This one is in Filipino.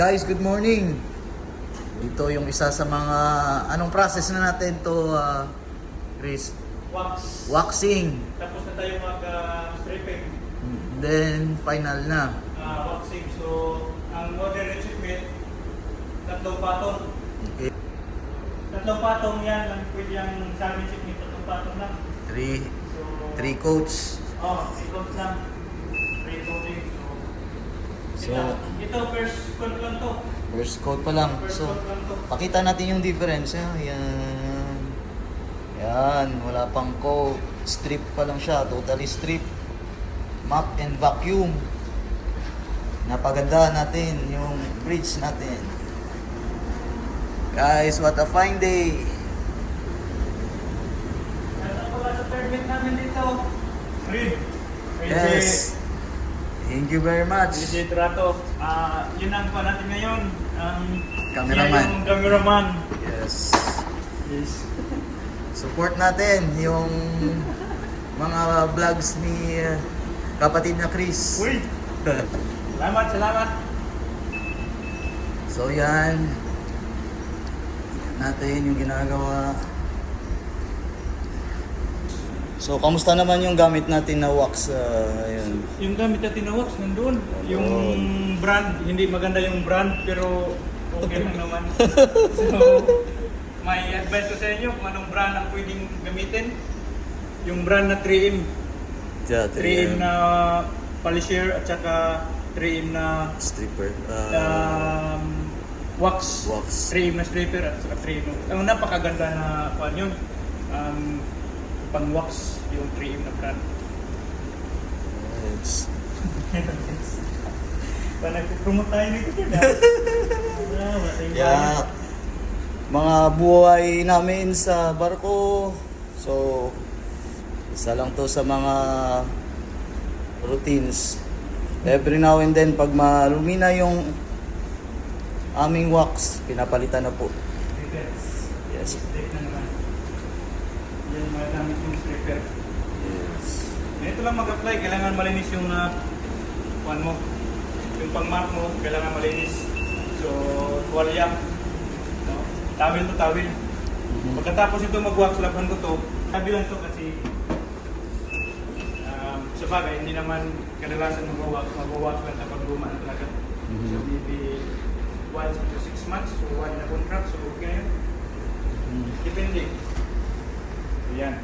Guys, good morning. Ito yung isa sa mga anong process na natin to, Chris? Waxing. Tapos na tayo mag-stripping. Then final na. Waxing. So, ang modern achievement, 3 patong. Okay. 3 patong yan lang pwede yung sa amin achievement, 3 patong lang. Three coats. 3 coats lang. 3 coating. So, ito first coat lang to. first coat pa lang. First So, coat lang to. pakita natin yung difference. Yan. Yan. Wala pang coat. Strip pa lang siya. Totally strip. Mop and vacuum. Napaganda natin yung bridge natin. Guys, what a fine day. Ito pala sa permit namin dito. Read. Yes. Thank you very much. DJ Trato. Yun ang pa natin ngayon. Cameraman. Yung cameraman. Yes. Yes. Support natin yung mga vlogs ni kapatid na Chris. Uy! Salamat, salamat. So yan. Natin yung ginagawa. So kamusta naman yung gamit natin na wax? Ayun. Yung gamit natin na wax nandun. Yung brand, hindi maganda yung brand pero okay lang naman. So, may advice ko sa inyo kung anong brand ang pwedeng gamitin. Yung brand na 3M. Yeah, 3M na polisher at saka 3M na stripper. wax. 3M na stripper at saka 3M na... Ang napakaganda na kuhan yun. Pang-wax yung 3M na brand. Yes. Nag-promote tayo nito dyan. Yeah. Mga buhay namin sa barko. So, isa lang to sa mga routines. Every now and then, pag malumi na yung aming wax, pinapalitan na po. Yes. Yan, magamit yung stripper. Yes. Ito lang mag-apply, kailangan malinis yung kuhan mo. Yung pang-map mo, kailangan malinis. So, tuwalya. No? Tawil to tawil. Pagkatapos ito mag-wax, laban ko to. Sabi lang to kasi sa bagay, hindi naman kadalasan mag-wax lang kapag luma na talaga. So, maybe once to 6 months, so 1 na contract, so okay na yun. Depende. So, yan.